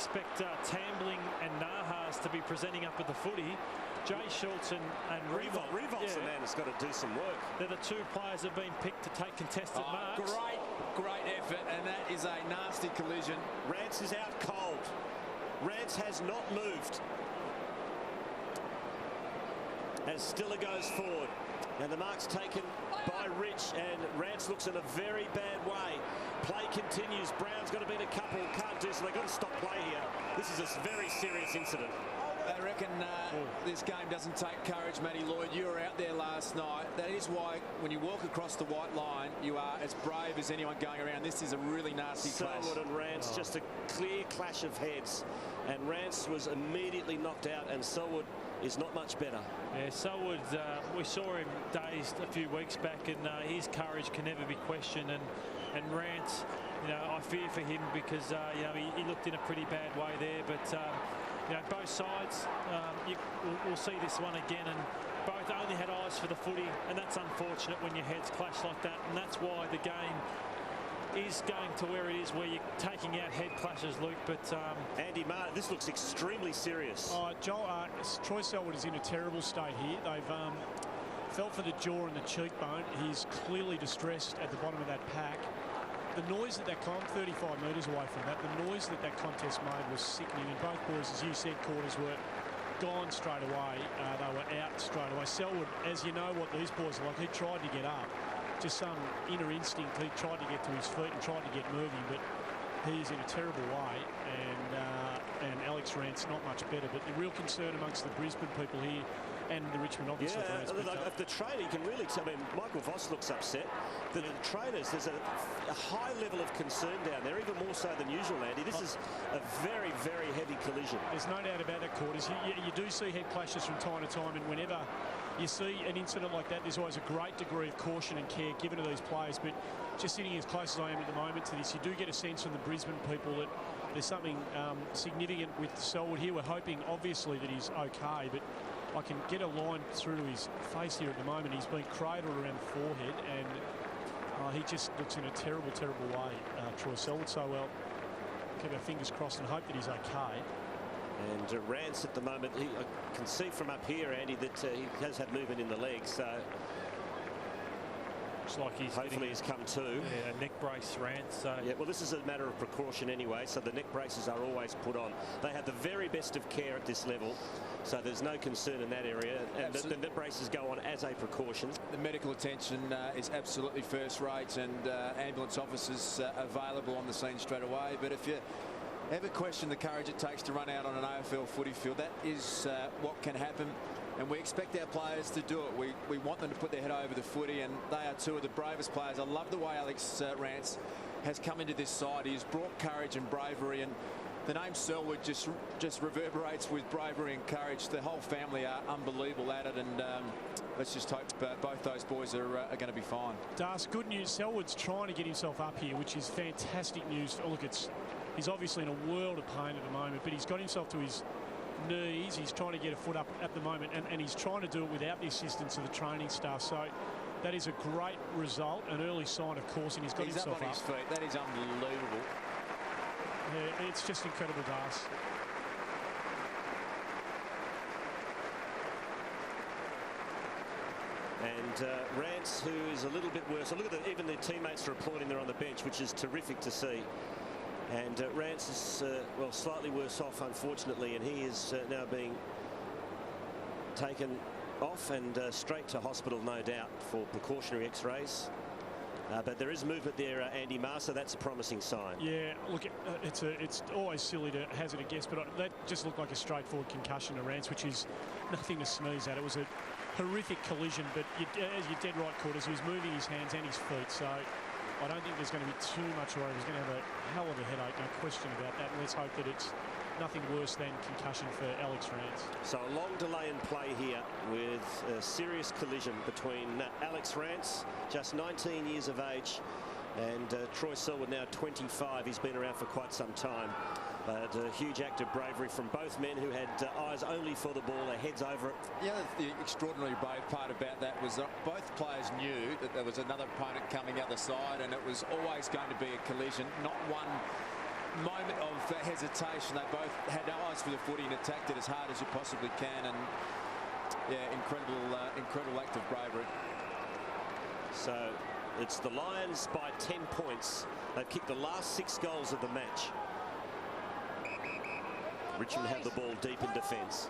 expect Tambling and Nahas to be presenting up at the footy. Jay Schultz and Riewoldt. Riewoldt's the man that's got to do some work. They're the two players that have been picked to take contested marks. Great effort, and that is a nasty collision. Rance is out cold. Rance has not moved. As Stiller goes forward. And the mark's taken by Rich, and Rance looks in a very bad way. Play continues. Brown's got to beat a couple. Can't do so. They've got to stop play here. This is a very serious incident. I reckon this game doesn't take courage, Matty Lloyd. You were out there last night. That is why when you walk across the white line, you are as brave as anyone going around. This is a really nasty clash. Selwood and Rance, just a clear clash of heads. And Rance was immediately knocked out, and Selwood is not much better. Yeah, Selwood, we saw him dazed a few weeks back, and his courage can never be questioned. And Rance, I fear for him because he looked in a pretty bad way there. But both sides, we'll see this one again, and both only had eyes for the footy, and that's unfortunate when your heads clash like that. And that's why the game is going to where it is, where you're taking out head clashes, Luke. But Andy Marr, this looks extremely serious. Joel, Troy Selwood is in a terrible state here. They've felt for the jaw and the cheekbone. He's clearly distressed at the bottom of that pack. The noise that 35 metres away from that, the noise that contest made was sickening. And both boys, as you said, quarters were gone straight away. They were out straight away. Selwood, as you know what these boys are like, he tried to get up. Just some inner instinct. He tried to get to his feet and tried to get moving, but he is in a terrible way. And Alex Rance not much better. But the real concern amongst the Brisbane people here and the Richmond obviously. Yeah, the trainer, you can really tell. I mean, Michael Voss looks upset. The trainers, there's a high level of concern down there, even more so than usual, Andy. This is a very, very heavy collision. There's no doubt about that, Quarters. You do see head clashes from time to time, and whenever you see an incident like that, there's always a great degree of caution and care given to these players. But just sitting as close as I am at the moment to this, you do get a sense from the Brisbane people that there's something significant with Selwood here. We're hoping, obviously, that he's okay, but I can get a line through to his face here at the moment. He's been cradled around the forehead, and he just looks in a terrible, terrible way, Troy Selwood. So, well, keep our fingers crossed and hope that he's okay. And Rance at the moment, I can see from up here, Andy, that he has had movement in the legs. So looks like he's hopefully he's come to. Yeah, neck brace, Rance. So. Yeah, well, this is a matter of precaution anyway, so the neck braces are always put on. They have the very best of care at this level, so there's no concern in that area. And the neck braces go on as a precaution. The medical attention is absolutely first rate, and ambulance officers available on the scene straight away. But if you ever question the courage it takes to run out on an AFL footy field, that is what can happen, and we expect our players to do it. We want them to put their head over the footy, and they are two of the bravest players. I love the way Alex Rance has come into this side. He's brought courage and bravery, and the name Selwood just reverberates with bravery and courage. The whole family are unbelievable at it, and let's just hope both those boys are going to be fine. Das, good news. Selwood's trying to get himself up here, which is fantastic news. Look, he's obviously in a world of pain at the moment, but he's got himself to his knees. He's trying to get a foot up at the moment, and he's trying to do it without the assistance of the training staff. So that is a great result, an early sign of course, and he's got himself up on his feet. That is unbelievable. Yeah, it's just incredible, Das. And Rance, who is a little bit worse. Look at even the teammates are applauding there on the bench, which is terrific to see. And Rance is, well, slightly worse off, unfortunately, and he is now being taken off and straight to hospital, no doubt, for precautionary x-rays. But there is movement there, Andy Marr, so that's a promising sign. Yeah, look, it's always silly to hazard a guess, but that just looked like a straightforward concussion to Rance, which is nothing to sneeze at. It was a horrific collision, but as you're dead right, Quarters, he was moving his hands and his feet, so I don't think there's going to be too much worry. He's going to have a hell of a headache, no question about that. And let's hope that it's nothing worse than concussion for Alex Rance. So a long delay in play here with a serious collision between Alex Rance, just 19 years of age, and Troy Selwood, now 25. He's been around for quite some time. But a huge act of bravery from both men who had eyes only for the ball, their heads over it. Yeah, the extraordinary brave part about that was that both players knew that there was another opponent coming out the side, and it was always going to be a collision. Not one moment of hesitation. They both had no eyes for the footy and attacked it as hard as you possibly can. And yeah, incredible act of bravery. So it's the Lions by 10 points. They've kicked the last 6 goals of the match. Richmond have the ball deep in defence.